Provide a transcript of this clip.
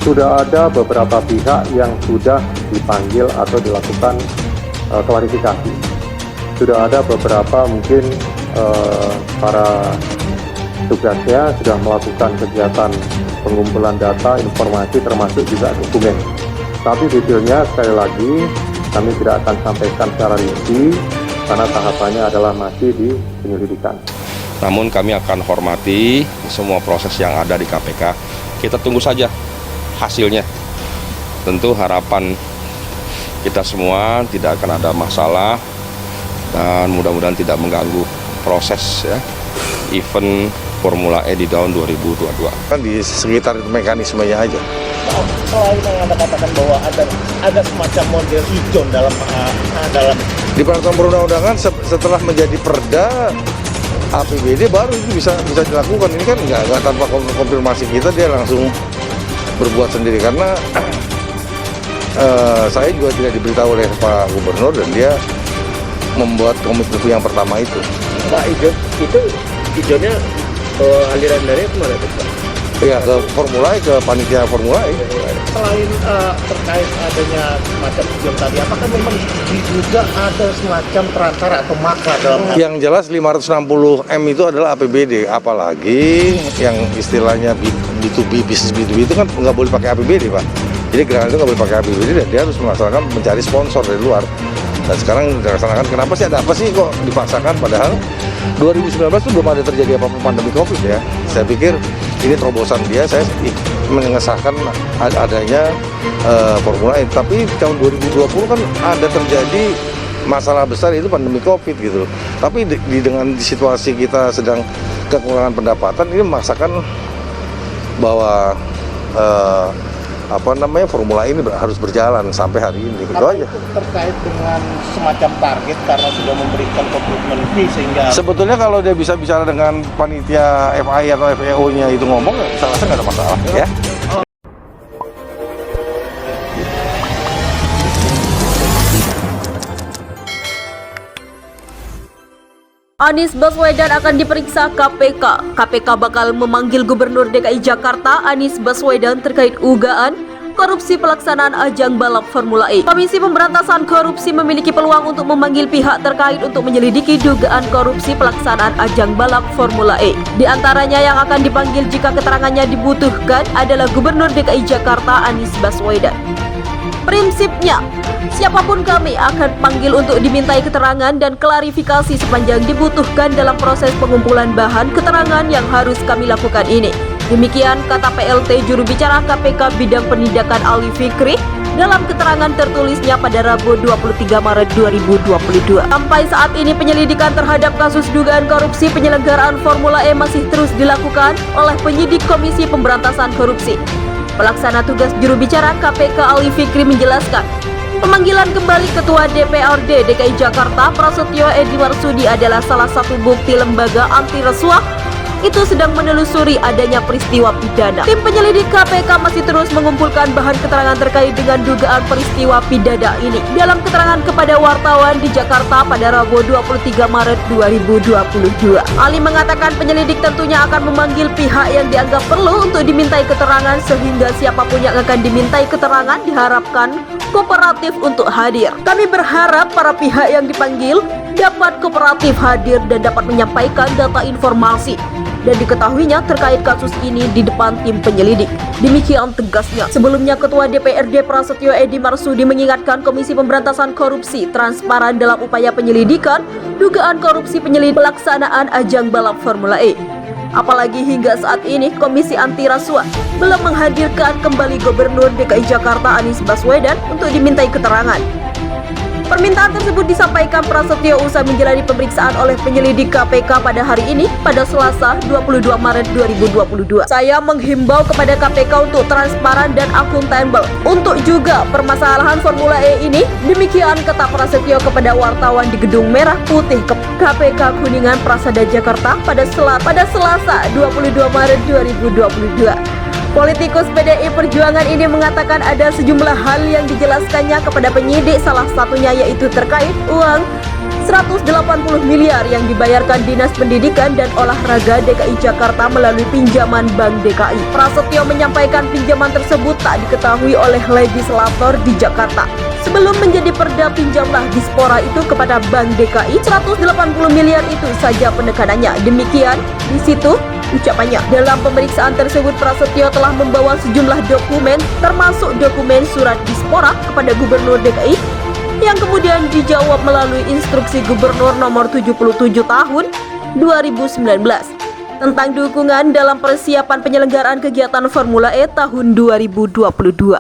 sudah ada beberapa pihak yang sudah dipanggil atau dilakukan klarifikasi. Sudah ada beberapa mungkin para tugasnya sudah melakukan kegiatan pengumpulan data, informasi, termasuk juga dokumen. Tapi detailnya sekali lagi kami tidak akan sampaikan secara rinci karena tahapannya adalah masih di penyelidikan. Namun kami akan hormati semua proses yang ada di KPK. Kita tunggu saja hasilnya. Tentu harapan kita semua tidak akan ada masalah dan mudah-mudahan tidak mengganggu proses ya event Formula E di tahun 2022. Kan di sekitar mekanismenya aja. Selain yang Anda katakan bahwa ada semacam model ijon dalam Di peraturan perundang-undangan setelah menjadi perda APBD baru itu bisa dilakukan. Ini kan nggak tanpa konfirmasi kita dia langsung berbuat sendiri karena saya juga tidak diberitahu oleh Pak Gubernur dan dia membuat komitmen yang pertama itu. Pak itu ijonnya aliran dari kemana itu Pak? Ya ke Formula E, ke panitia Formula E. Selain terkait adanya semacam ijon tadi, apakah memang diduga ada semacam perantara atau makar dalam Yang jelas 560 M itu adalah APBD, apalagi yang istilahnya B2B, bisnis B2B itu kan nggak boleh pakai APBD Pak. Jadi gerakan itu nggak boleh pakai APBD dan dia harus melaksanakan mencari sponsor dari luar. Dan sekarang dilaksanakan, kenapa sih ada apa sih kok dipaksakan padahal 2019 itu belum ada terjadi apa-apa pandemi COVID ya. Saya pikir ini terobosan dia, saya mengesahkan adanya Formula E. Tapi tahun 2020 kan ada terjadi masalah besar itu pandemi COVID gitu. Tapi dengan situasi kita sedang kekurangan pendapatan, ini memaksakan bahwa Formula ini harus berjalan sampai hari ini. Itu aja. Terkait dengan semacam target karena sudah memberikan komitmen lebih sehingga Sebetulnya kalau dia bisa bicara dengan panitia FI atau FEO-nya itu ngomong, saya rasa nggak ada masalah ya. Anies Baswedan akan diperiksa KPK. KPK bakal memanggil Gubernur DKI Jakarta Anies Baswedan terkait dugaan korupsi pelaksanaan ajang balap Formula E. Komisi Pemberantasan Korupsi memiliki peluang untuk memanggil pihak terkait untuk menyelidiki dugaan korupsi pelaksanaan ajang balap Formula E. Di antaranya yang akan dipanggil jika keterangannya dibutuhkan adalah Gubernur DKI Jakarta Anies Baswedan. Prinsipnya, siapapun kami akan panggil untuk dimintai keterangan dan klarifikasi sepanjang dibutuhkan dalam proses pengumpulan bahan keterangan yang harus kami lakukan ini. Demikian kata PLT juru bicara KPK bidang penindakan Ali Fikri dalam keterangan tertulisnya pada Rabu 23 Maret 2022. Sampai saat ini penyelidikan terhadap kasus dugaan korupsi penyelenggaraan Formula E masih terus dilakukan oleh penyidik Komisi Pemberantasan Korupsi. Pelaksana tugas juru bicara KPK Ali Fikri menjelaskan, pemanggilan kembali Ketua DPRD DKI Jakarta Prasetyo Edy Marsudi adalah salah satu bukti lembaga anti rasuah itu sedang menelusuri adanya peristiwa pidana. Tim penyelidik KPK masih terus mengumpulkan bahan keterangan terkait dengan dugaan peristiwa pidana ini. Dalam keterangan kepada wartawan di Jakarta pada Rabu 23 Maret 2022, Ali mengatakan penyelidik tentunya akan memanggil pihak yang dianggap perlu untuk dimintai keterangan sehingga siapapun yang akan dimintai keterangan diharapkan kooperatif untuk hadir. Kami berharap para pihak yang dipanggil dapat kooperatif hadir dan dapat menyampaikan data informasi dan diketahuinya terkait kasus ini di depan tim penyelidik. Demikian tegasnya. Sebelumnya Ketua DPRD Prasetyo Edy Marsudi mengingatkan Komisi Pemberantasan Korupsi transparan dalam upaya penyelidikan dugaan korupsi pelaksanaan ajang balap Formula E. Apalagi hingga saat ini Komisi Anti Rasuah belum menghadirkan kembali Gubernur DKI Jakarta Anies Baswedan untuk dimintai keterangan. Permintaan tersebut disampaikan Prasetyo usai menjalani pemeriksaan oleh penyelidik KPK pada hari ini pada Selasa 22 Maret 2022. Saya menghimbau kepada KPK untuk transparan dan akuntabel untuk juga permasalahan Formula E ini. Demikian kata Prasetyo kepada wartawan di Gedung Merah Putih KPK Kuningan Prasada Jakarta pada Selasa 22 Maret 2022. Politikus PDI Perjuangan ini mengatakan ada sejumlah hal yang dijelaskannya kepada penyidik, salah satunya yaitu terkait uang 180 miliar yang dibayarkan Dinas Pendidikan dan Olahraga DKI Jakarta melalui pinjaman Bank DKI. Prasetyo menyampaikan pinjaman tersebut tak diketahui oleh legislator di Jakarta. Sebelum menjadi perda, pinjamlah Dispora itu kepada Bank DKI, 180 miliar itu saja penekanannya. Demikian di situ ucapannya. Dalam pemeriksaan tersebut, Prasetyo telah membawa sejumlah dokumen, termasuk dokumen surat Dispora kepada Gubernur DKI yang kemudian dijawab melalui instruksi Gubernur nomor 77 tahun 2019 tentang dukungan dalam persiapan penyelenggaraan kegiatan Formula E tahun 2022.